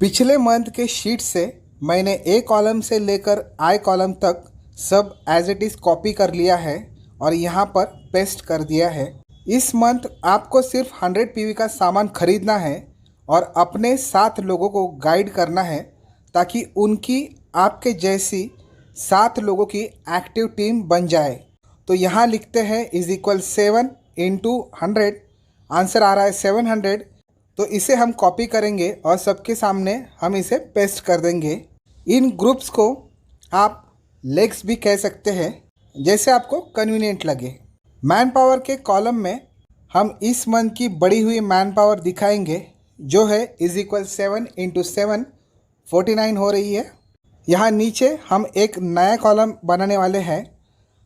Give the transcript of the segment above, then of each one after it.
पिछले मंथ के शीट से मैंने ए कॉलम से लेकर आई कॉलम तक सब एज इट इज़ कॉपी कर लिया है और यहाँ पर पेस्ट कर दिया है। इस मंथ आपको सिर्फ 100 पीवी का सामान खरीदना है और अपने 7 लोगों को गाइड करना है ताकि उनकी आपके जैसी 7 लोगों की एक्टिव टीम बन जाए। तो यहाँ लिखते हैं =7 इंटू 100, आंसर आ रहा है 700। तो इसे हम कॉपी करेंगे और सबके सामने हम इसे पेस्ट कर देंगे। इन ग्रुप्स को आप लेग्स भी कह सकते हैं, जैसे आपको कन्वीनियंट लगे। मैन पावर के कॉलम में हम इस मंथ की बढ़ी हुई मैन पावर दिखाएंगे, जो है =7 इंटू 7 49 हो रही है। यहाँ नीचे हम एक नया कॉलम बनाने वाले हैं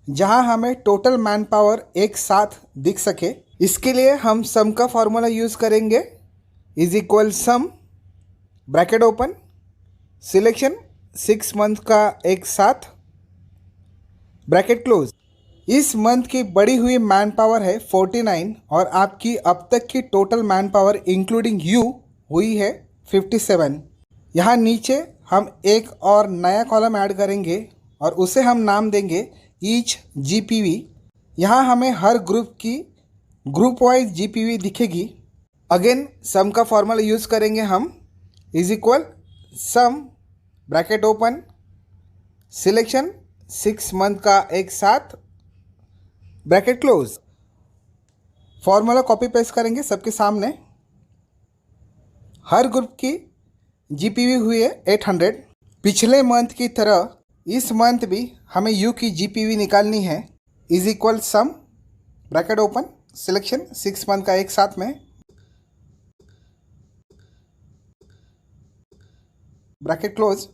जहाँ हमें टोटल मैन पावर एक साथ दिख सके। इसके लिए हम सम का फॉर्मूला यूज़ करेंगे, सम ब्रैकेट ओपन सिलेक्शन 6 मंथ का एक साथ ब्रैकेट क्लोज। इस मंथ की बढ़ी हुई मैन पावर है 49 और आपकी अब तक की total man power including you हुई है 57। यहाँ नीचे हम एक और नया कॉलम ऐड करेंगे और उसे हम नाम देंगे ईच GPV। यहाँ हमें हर ग्रुप की ग्रुप वाइज GPV दिखेगी। अगेन सम का फॉर्मूला यूज़ करेंगे हम, सम ब्रैकेट ओपन सिलेक्शन 6 मंथ का एक साथ bracket close. Formula copy paste करेंगे सबके सामने। हर ग्रुप की GPV हुई है 800। पिछले मंथ की तरह इस मंथ भी हमें यू की GPV निकालनी है, सम ब्रैकेट ओपन सिलेक्शन 6 मंथ का एक साथ में ब्रैकेट क्लोज।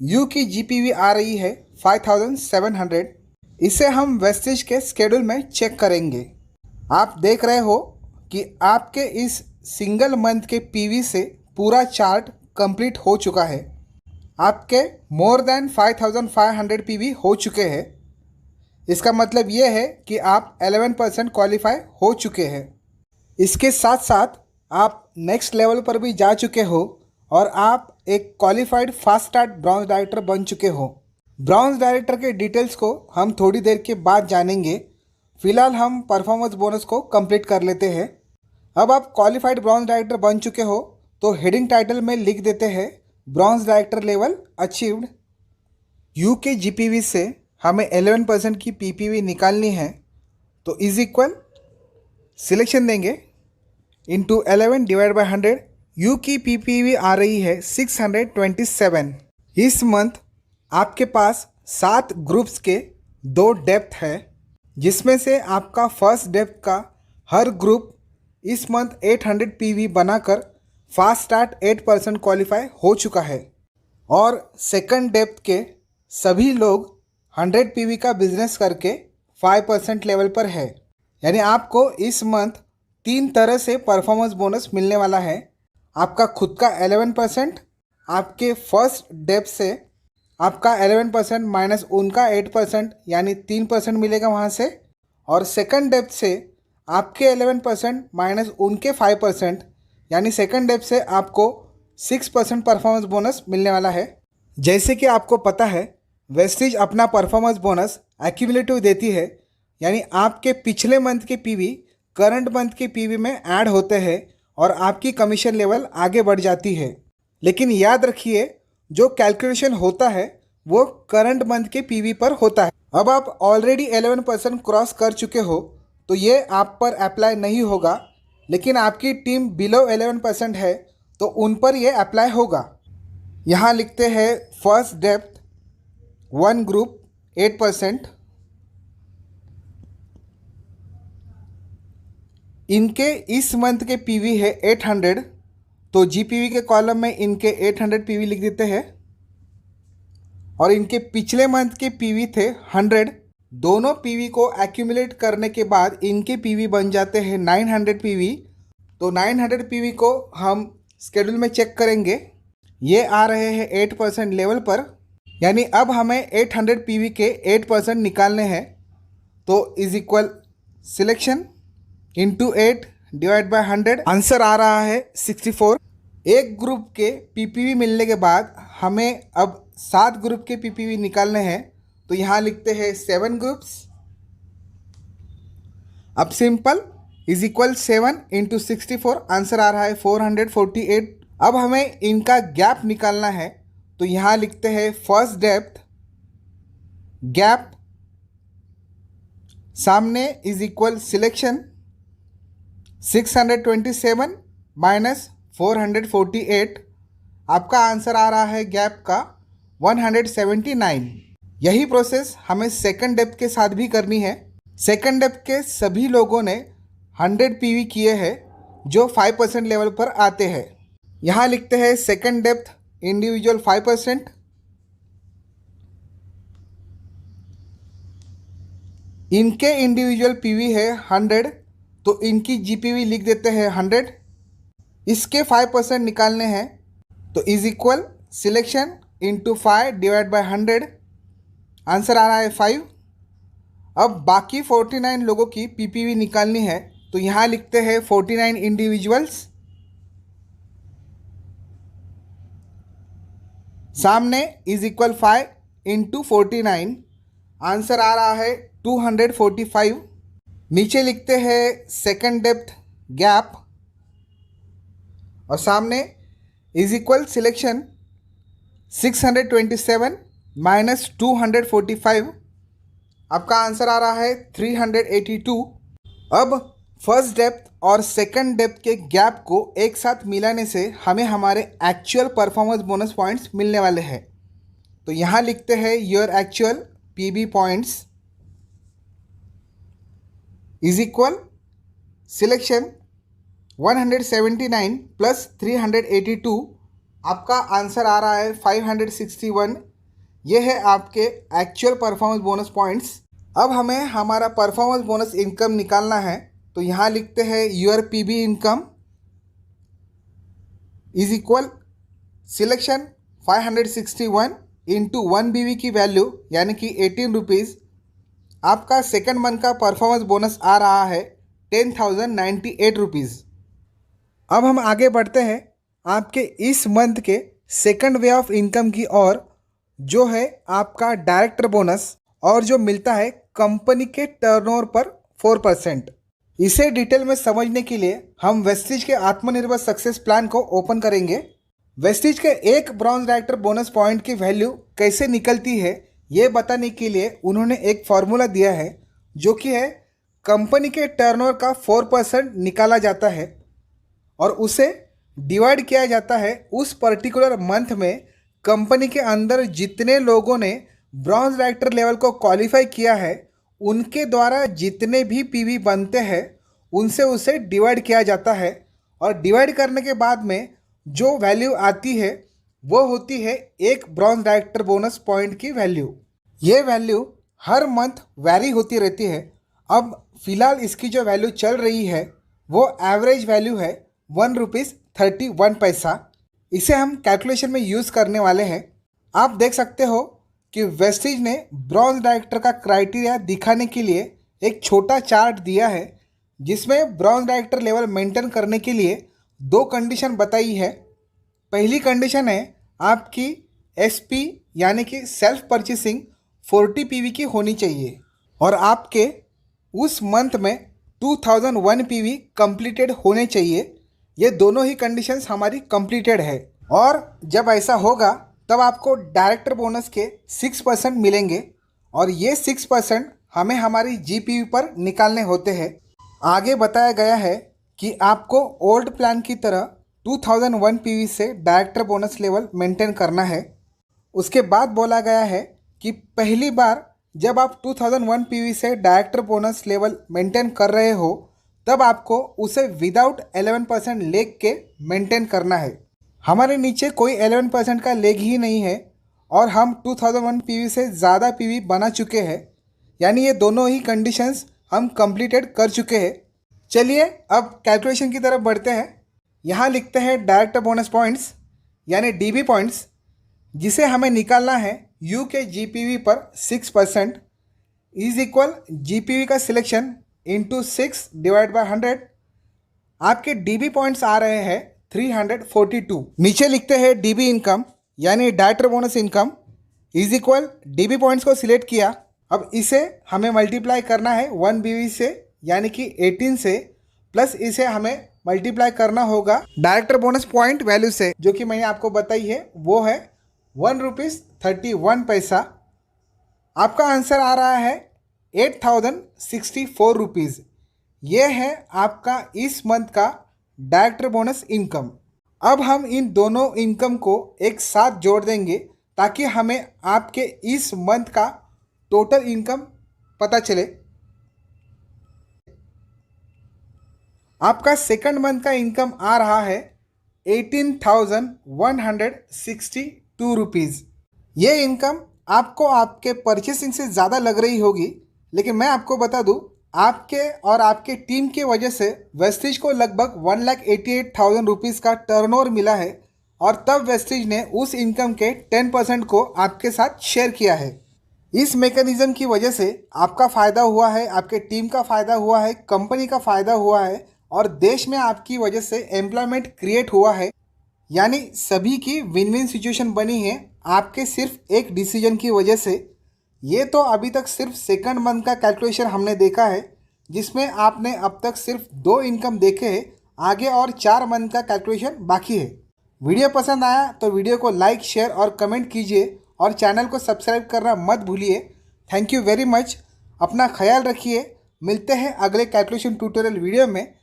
यू की GPV आ रही है 5700। इसे हम वेस्टेज के स्केड्यूल में चेक करेंगे। आप देख रहे हो कि आपके इस सिंगल मंथ के PV से पूरा चार्ट कंप्लीट हो चुका है। आपके मोर देन 5500 PV हो चुके हैं। इसका मतलब ये है कि आप 11% क्वालिफाई हो चुके हैं। इसके साथ साथ आप नेक्स्ट लेवल पर भी जा चुके हो और आप एक qualified fast start bronze director बन चुके हो। ब्रॉन्ज डायरेक्टर के डिटेल्स को हम थोड़ी देर के बाद जानेंगे। फिलहाल हम परफॉर्मेंस बोनस को कंप्लीट कर लेते हैं। अब आप क्वालिफाइड ब्रॉन्ज डायरेक्टर बन चुके हो तो हेडिंग टाइटल में लिख देते हैं bronze director level achieved. You के GPV से हमें 11% की PPV निकालनी है, तो सिलेक्शन देंगे इंटू 11 डिवाइड बाई 100। यू की PPV आ रही है 627। इस मंथ आपके पास 7 ग्रुप्स के 2 डेप्थ है, जिसमें से आपका फर्स्ट डेप्थ का हर ग्रुप इस मंथ 800 PV बनाकर फास्ट स्टार्ट 8% क्वालिफाई हो चुका है और सेकंड डेप्थ के सभी लोग 100 PV का बिजनेस करके 5% लेवल पर है। यानी आपको इस मंथ 3 तरह से परफॉर्मेंस बोनस मिलने वाला है। आपका खुद का 11%, आपके फर्स्ट डेप्थ से आपका 11% माइनस उनका 8% यानी 3% मिलेगा वहाँ से, और सेकंड डेप्थ से आपके 11% माइनस उनके 5% यानी सेकंड डेप्थ से आपको 6% परफॉर्मेंस बोनस मिलने वाला है। जैसे कि आपको पता है वेस्टेज अपना परफॉर्मेंस बोनस एक्यूमुलेटिव देती है, यानी आपके पिछले मंथ के PV करंट मंथ के PV में ऐड होते हैं और आपकी कमीशन लेवल आगे बढ़ जाती है। लेकिन याद रखिए जो कैलकुलेशन होता है वो करंट मंथ के PV पर होता है। अब आप ऑलरेडी 11% क्रॉस कर चुके हो तो ये आप पर अप्लाई नहीं होगा, लेकिन आपकी टीम बिलो 11% है तो उन पर ये अप्लाई होगा। यहाँ लिखते हैं फर्स्ट डेप्थ 1 ग्रुप 8%, इनके इस मंथ के PV है 800, तो GPV के कॉलम में इनके 800 PV लिख देते हैं और इनके पिछले मंथ के PV थे 100। दोनों PV को एक्यूमुलेट करने के बाद इनके PV बन जाते हैं 900 PV। तो 900 PV को हम स्केड्यूल में चेक करेंगे, ये आ रहे हैं 8% लेवल पर, यानी अब हमें 800 PV के 8% निकालने हैं। तो selection into 8 divide by 100, answer आ रहा है 64। एक ग्रुप के पीपीवी मिलने के बाद हमें अब 7 ग्रुप के पीपीवी निकालने हैं। तो यहाँ लिखते हैं 7 ग्रुप्स। अब simple is equal 7 into 64, answer आ रहा है 448। अब हमें इनका गैप निकालना है। तो यहाँ लिखते हैं फर्स्ट डेप्थ गैप सामने इज इक्वल सिलेक्शन 627 माइनस 448। आपका आंसर आ रहा है गैप का 179। यही प्रोसेस हमें सेकंड डेप्थ के साथ भी करनी है। सेकंड डेप्थ के सभी लोगों ने 100 पीवी किए हैं जो 5% लेवल पर आते हैं। यहाँ लिखते हैं सेकंड डेप्थ इंडिविजुअल 5%, इनके इंडिविजुअल पीवी है 100, तो इनकी जीपीवी लिख देते हैं 100। इसके 5% निकालने हैं तो is equal selection into 5 divide by 100, answer आ रहा है 5। अब बाकी 49 लोगों की पीपीवी निकालनी है। तो यहाँ लिखते हैं 49 इंडिविजुअल्स, सामने इज इक्वल 5 इंटू 49, आंसर आ रहा है 245। नीचे लिखते हैं सेकंड डेप्थ गैप और सामने इज इक्वल सिलेक्शन 627 माइनस 245, आपका आंसर आ रहा है 382। अब फर्स्ट डेप्थ और सेकंड डेप्थ के गैप को एक साथ मिलाने से हमें हमारे एक्चुअल परफॉर्मेंस बोनस पॉइंट्स मिलने वाले हैं। तो यहाँ लिखते हैं your actual PB points is equal selection 179 plus 382, आपका आंसर आ रहा है 561। ये है आपके एक्चुअल परफॉर्मेंस बोनस पॉइंट्स। अब हमें हमारा परफॉर्मेंस बोनस इनकम निकालना है। तो यहाँ लिखते हैं your PB income is equal selection 561 into 1 BV की वैल्यू यानी कि 18 रुपीज़। आपका सेकंड मंथ का परफॉर्मेंस बोनस आ रहा है 10,098 रुपीज़। अब हम आगे बढ़ते हैं आपके इस मंथ के सेकंड वे ऑफ इनकम की ओर, जो है आपका डायरेक्टर बोनस और जो मिलता है कंपनी के टर्नओवर पर 4%। इसे डिटेल में समझने के लिए हम वेस्टिज के आत्मनिर्भर सक्सेस प्लान को ओपन करेंगे। वेस्टिज के एक ब्रॉन्ज डायरेक्टर बोनस पॉइंट की वैल्यू कैसे निकलती है ये बताने के लिए उन्होंने एक फॉर्मूला दिया है, जो कि है कंपनी के टर्नओवर का 4% निकाला जाता है और उसे डिवाइड किया जाता है उस पर्टिकुलर मंथ में कंपनी के अंदर जितने लोगों ने ब्रॉन्ज डायरेक्टर लेवल को क्वालिफाई किया है उनके द्वारा जितने भी पीवी बनते हैं उनसे उसे डिवाइड किया जाता है। और डिवाइड करने के बाद में जो वैल्यू आती है वो होती है एक ब्रॉन्ज डायरेक्टर बोनस पॉइंट की वैल्यू। ये वैल्यू हर मंथ वैरी होती रहती है। अब फिलहाल इसकी जो वैल्यू चल रही है वो एवरेज वैल्यू है 1 रुपीज़ 31 पैसा। इसे हम कैलकुलेशन में यूज़ करने वाले हैं। आप देख सकते हो कि वेस्टिज ने ब्रॉन्ज डायरेक्टर का क्राइटेरिया दिखाने के लिए एक छोटा चार्ट दिया है, जिसमें ब्रॉन्ज डायरेक्टर लेवल मेंटेन करने के लिए 2 कंडीशन बताई है। पहली कंडीशन है आपकी एसपी यानी कि सेल्फ परचेसिंग 40 पीवी की होनी चाहिए और आपके उस मंथ में 2001 पीवी कंप्लीटेड होने चाहिए। ये दोनों ही कंडीशंस हमारी कंप्लीटेड है और जब ऐसा होगा तब आपको डायरेक्टर बोनस के 6% मिलेंगे और ये 6% हमें हमारी जीपीवी पर निकालने होते हैं। आगे बताया गया है कि आपको ओल्ड प्लान की तरह 2001 पीवी से डायरेक्टर बोनस लेवल मेंटेन करना है। उसके बाद बोला गया है कि पहली बार जब आप 2001 पीवी से डायरेक्टर बोनस लेवल मेंटेन कर रहे हो तब आपको उसे विदाउट 11% लेग के मेंटेन करना है। हमारे नीचे कोई 11% का लेग ही नहीं है और हम 2001 पीवी से ज़्यादा पीवी बना चुके हैं, यानी ये दोनों ही कंडीशंस हम कंप्लीटेड कर चुके हैं। चलिए अब कैलकुलेशन की तरफ बढ़ते हैं। यहाँ लिखते हैं डायरेक्टर बोनस पॉइंट्स यानी डीबी पॉइंट्स, जिसे हमें निकालना है यू के जीपीवी पर 6% इज इक्वल जीपीवी का सिलेक्शन इंटू 6 डिवाइड बाय 100। आपके डीबी पॉइंट्स आ रहे हैं 342। नीचे लिखते हैं डीबी इनकम यानी director bonus income is equal dB points को सिलेक्ट किया। अब इसे हमें मल्टीप्लाई करना है 1 बीवी से यानी कि 18 से, प्लस इसे हमें मल्टीप्लाई करना होगा डायरेक्टर बोनस पॉइंट वैल्यू से, जो कि मैंने आपको बताई है, वो है ₹1.31। आपका आंसर आ रहा है 8064 रुपीज़। ये है आपका इस मंथ का डायरेक्टर बोनस इनकम। अब हम इन दोनों इनकम को एक साथ जोड़ देंगे ताकि हमें आपके इस मंथ का टोटल इनकम पता चले। आपका सेकंड मंथ का इनकम आ रहा है 18,162 रुपीज़। ये इनकम आपको आपके परचेसिंग से ज़्यादा लग रही होगी, लेकिन मैं आपको बता दूं, आपके और आपके टीम के वजह से वेस्टिज को लगभग 1,88,000 रुपीज़ का टर्नओवर मिला है और तब वेस्टिज ने उस इनकम के 10% को आपके साथ शेयर किया है। इस मैकेनिज़्म की वजह से आपका फ़ायदा हुआ है, आपके टीम का फ़ायदा हुआ है, कंपनी का फ़ायदा हुआ है और देश में आपकी वजह से एम्प्लॉयमेंट क्रिएट हुआ है। यानी सभी की विन विन सिचुएशन बनी है आपके सिर्फ एक डिसीजन की वजह से। ये तो अभी तक सिर्फ सेकंड मंथ का कैलकुलेशन हमने देखा है, जिसमें आपने अब तक सिर्फ 2 इनकम देखे हैं, आगे और 4 मंथ का कैलकुलेशन बाकी है। वीडियो पसंद आया तो वीडियो को लाइक, शेयर और कमेंट कीजिए और चैनल को सब्सक्राइब करना मत भूलिए। Thank you very much. अपना ख्याल रखिए। मिलते हैं अगले कैलकुलेशन ट्यूटोरियल वीडियो में।